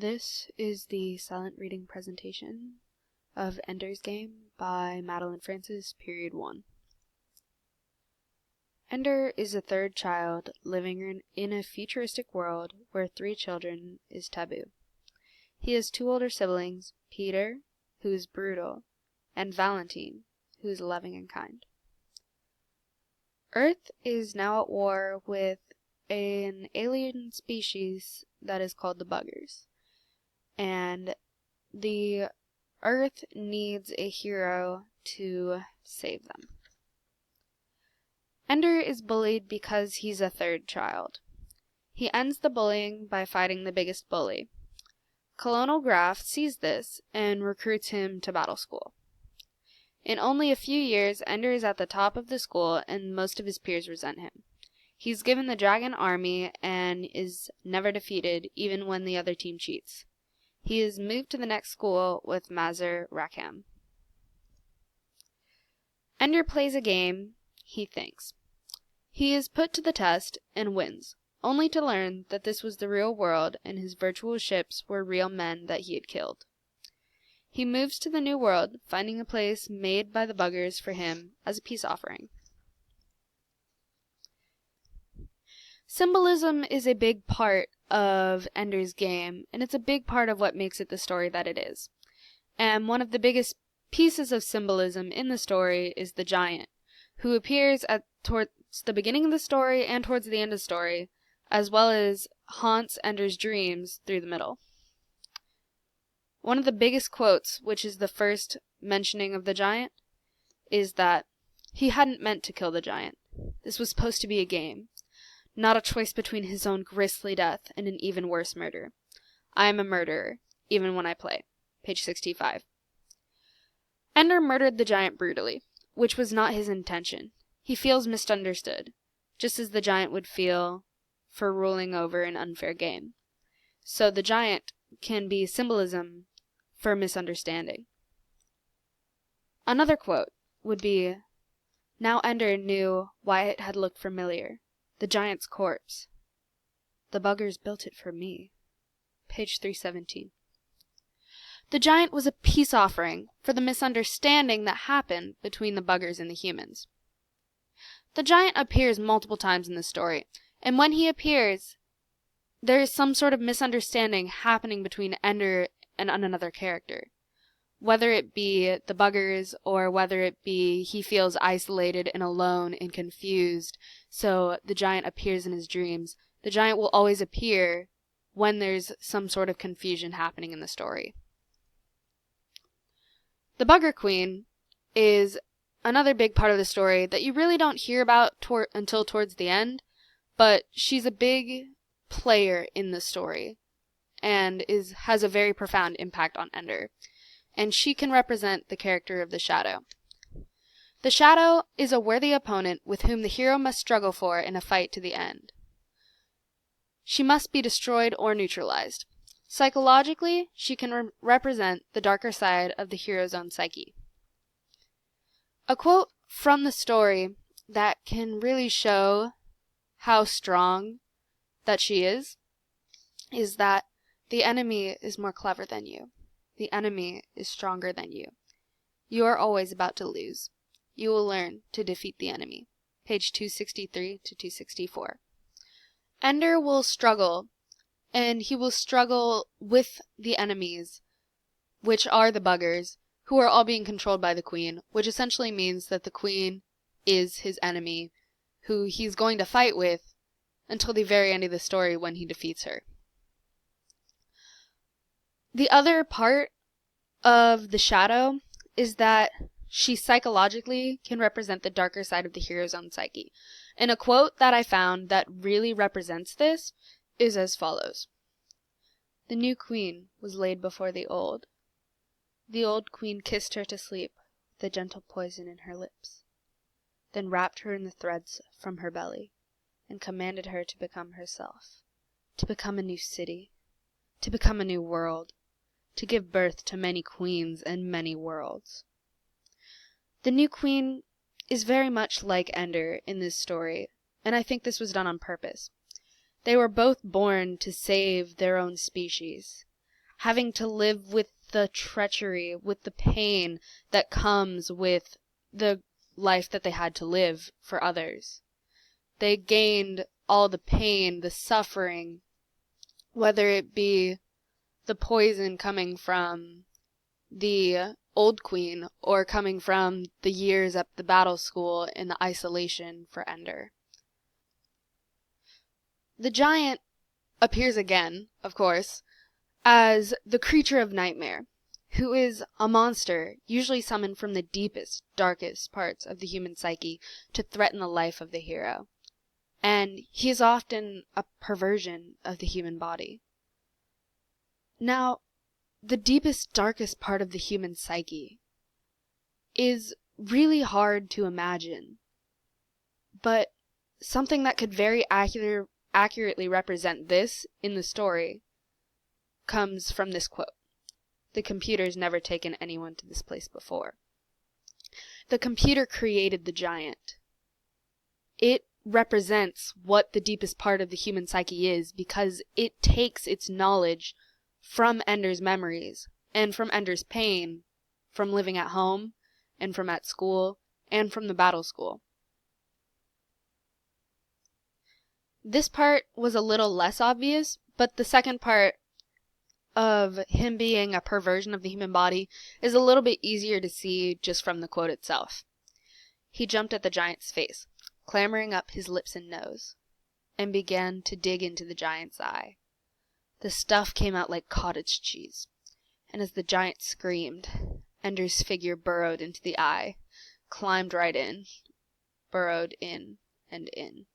This is the silent reading presentation of Ender's Game by Madelyn P.1. Ender is a third child living in a futuristic world where 3 children is taboo. He has 2 older siblings, Peter, who is brutal, and Valentine, who is loving and kind. Earth is now at war with an alien species that is called the Buggers, and the Earth needs a hero to save them. Ender is bullied because he's a third child. He ends the bullying by fighting the biggest bully. Colonel Graff sees this and recruits him to battle school. In only a few years, Ender is at the top of the school and most of his peers resent him. He's given the Dragon Army and is never defeated even when the other team cheats. He is moved to the next school with Mazur Rackham. Ender plays a game, he thinks. He is put to the test and wins, only to learn that this was the real world and his virtual ships were real men that he had killed. He moves to the new world, finding a place made by the Buggers for him as a peace offering. Symbolism is a big part of Ender's Game, and it's a big part of what makes it the story that it is. And one of the biggest pieces of symbolism in the story is the giant, who appears towards the beginning of the story and towards the end of the story, as well as haunts Ender's dreams through the middle. One of the biggest quotes, which is the first mentioning of the giant, is that he hadn't meant to kill the giant. This was supposed to be a game, not a choice between his own grisly death and an even worse murder. I am a murderer, even when I play. Page 65. Ender murdered the giant brutally, which was not his intention. He feels misunderstood, just as the giant would feel for ruling over an unfair game. So the giant can be symbolism for misunderstanding. Another quote would be, "Now Ender knew why it had looked familiar. The giant's corpse. The Buggers built it for me." Page 317. The giant was a peace offering for the misunderstanding that happened between the Buggers and the humans. The giant appears multiple times in the story, and when he appears, there is some sort of misunderstanding happening between Ender and another character. Whether it be the Buggers or whether it be he feels isolated and alone and confused, so the giant appears in his dreams, the giant will always appear when there's some sort of confusion happening in the story. The Bugger Queen is another big part of the story that you really don't hear about until towards the end, but she's a big player in the story and has a very profound impact on Ender. And she can represent the character of the Shadow. The Shadow is a worthy opponent with whom the hero must struggle for in a fight to the end. She must be destroyed or neutralized. Psychologically, she can represent the darker side of the hero's own psyche. A quote from the story that can really show how strong that she is that the enemy is more clever than you. The enemy is stronger than you. You are always about to lose. You will learn to defeat the enemy. Page 263 to 264. Ender will struggle, and he will struggle with the enemies, which are the Buggers, who are all being controlled by the Queen, which essentially means that the Queen is his enemy, who he's going to fight with until the very end of the story when he defeats her. The other part of the Shadow is that she psychologically can represent the darker side of the hero's own psyche. And a quote that I found that really represents this is as follows. "The new queen was laid before the old. The old queen kissed her to sleep with the gentle poison in her lips, then wrapped her in the threads from her belly, and commanded her to become herself, to become a new city, to become a new world, to give birth to many queens and many worlds." The new queen is very much like Ender in this story, and I think this was done on purpose. They were both born to save their own species. having to live with the treachery, with the pain that comes with the life that they had to live for others. They gained all the pain, the suffering, whether it be the poison coming from the old queen or coming from the years at the battle school and the isolation for Ender. The giant appears again, of course, as the creature of nightmare, who is a monster usually summoned from the deepest, darkest parts of the human psyche to threaten the life of the hero. And he is often a perversion of the human body. Now, the deepest, darkest part of the human psyche is really hard to imagine, but something that could very accurately represent this in the story comes from this quote. The computer's never taken anyone to this place before. The computer created the giant. It represents what the deepest part of the human psyche is because it takes its knowledge from Ender's memories and from Ender's pain, from living at home and from at school and from the battle school. This part was a little less obvious, but the second part of him being a perversion of the human body is a little bit easier to see just from the quote itself. He jumped at the giant's face, clambering up his lips and nose, and began to dig into the giant's eye. The stuff came out like cottage cheese, and as the giant screamed, Ender's figure burrowed into the eye, climbed right in, burrowed in and in.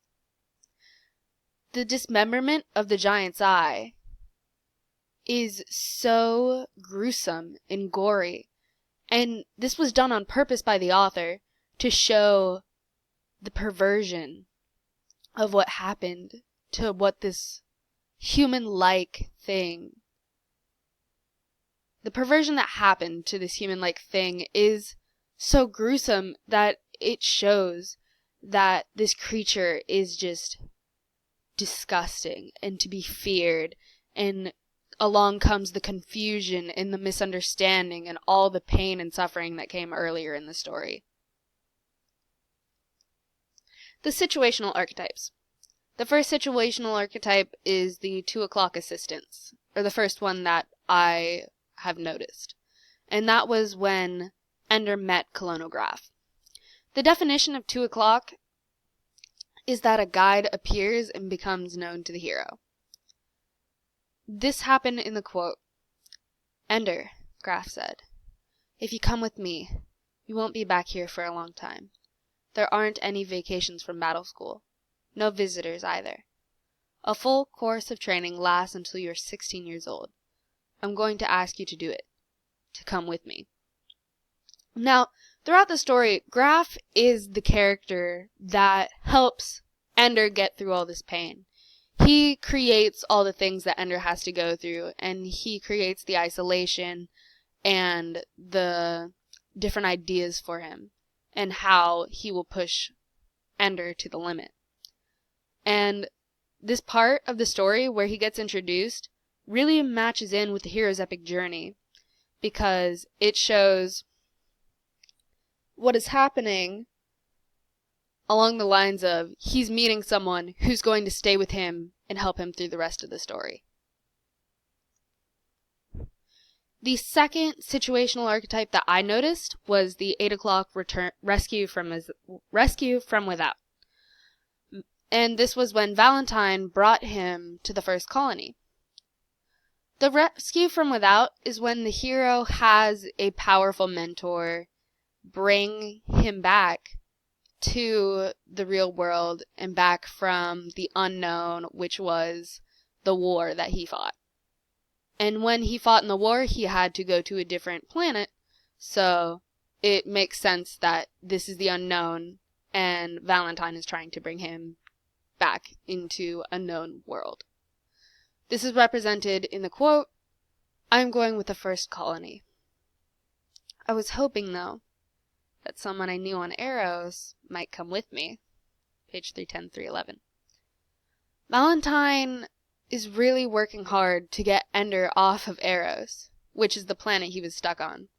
The dismemberment of the giant's eye is so gruesome and gory, and this was done on purpose by the author to show the perversion of what happened to what this human-like thing. The perversion that happened to this human-like thing is so gruesome that it shows that this creature is just disgusting and to be feared, and along comes the confusion and the misunderstanding and all the pain and suffering that came earlier in the story. The situational archetypes. The first situational archetype is the 2 o'clock assistants, or the first one that I have noticed. And that was when Ender met Colonograph. The definition of 2 o'clock is that a guide appears and becomes known to the hero. This happened in the quote. Ender, Graf said, if you come with me, you won't be back here for a long time. There aren't any vacations from battle school. No visitors either. A full course of training lasts until you're 16 years old. I'm going to ask you to do it. To come with me. Now, throughout the story, Graf is the character that helps Ender get through all this pain. He creates all the things that Ender has to go through, and he creates the isolation and the different ideas for him, and how he will push Ender to the limit. And this part of the story where he gets introduced really matches in with the hero's epic journey, because it shows what is happening along the lines of he's meeting someone who's going to stay with him and help him through the rest of the story. The second situational archetype that I noticed was the 8 o'clock rescue from without. And this was when Valentine brought him to the first colony. The rescue from without is when the hero has a powerful mentor bring him back to the real world and back from the unknown, which was the war that he fought. And when he fought in the war, he had to go to a different planet, so it makes sense that this is the unknown, and Valentine is trying to bring him back into a known world. This is represented in the quote, I'm going with the first colony. I was hoping, though, that someone I knew on Arrows might come with me. Page 310, 311. Valentine is really working hard to get Ender off of Eros, which is the planet he was stuck on,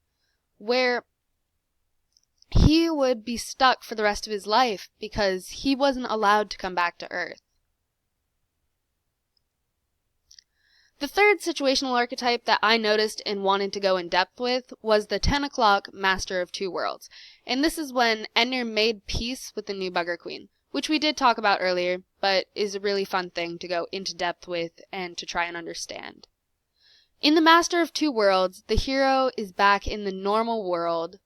where he would be stuck for the rest of his life because he wasn't allowed to come back to Earth. The third situational archetype that I noticed and wanted to go in depth with was the 10 o'clock Master of Two Worlds. And this is when Ender made peace with the new Bugger Queen, which we did talk about earlier, but is a really fun thing to go into depth with and to try and understand. In the Master of Two Worlds, the hero is back in the normal world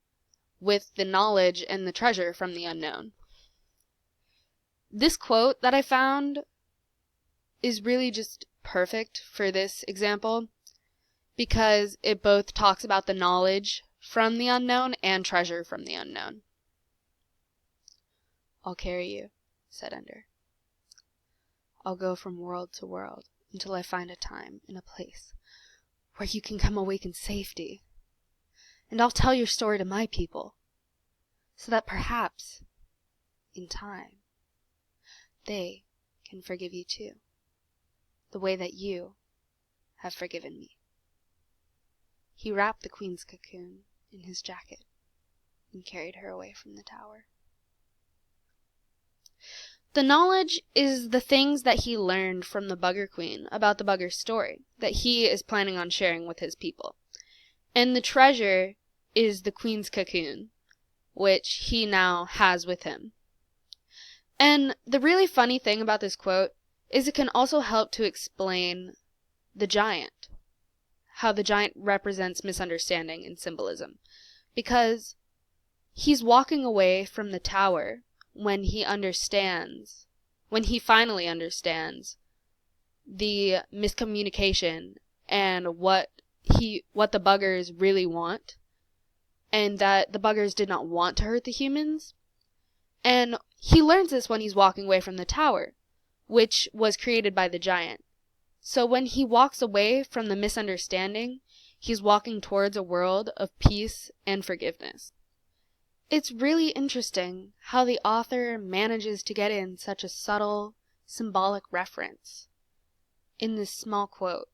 with the knowledge and the treasure from the unknown. This quote that I found is really just perfect for this example because it both talks about the knowledge from the unknown and treasure from the unknown. "I'll carry you," said Ender. "I'll go from world to world until I find a time and a place where you can come awake in safety. And I'll tell your story to my people, so that perhaps, in time, they can forgive you too, the way that you have forgiven me." He wrapped the queen's cocoon in his jacket and carried her away from the tower. The knowledge is the things that he learned from the Bugger Queen about the Bugger story that he is planning on sharing with his people. And the treasure is the queen's cocoon, which he now has with him. And the really funny thing about this quote is it can also help to explain the giant, how the giant represents misunderstanding and symbolism, because he's walking away from the tower when he finally understands the miscommunication and what the buggers really want, and that the buggers did not want to hurt the humans. And he learns this when he's walking away from the tower, which was created by the giant. So when he walks away from the misunderstanding, he's walking towards a world of peace and forgiveness. It's really interesting how the author manages to get in such a subtle, symbolic reference in this small quote.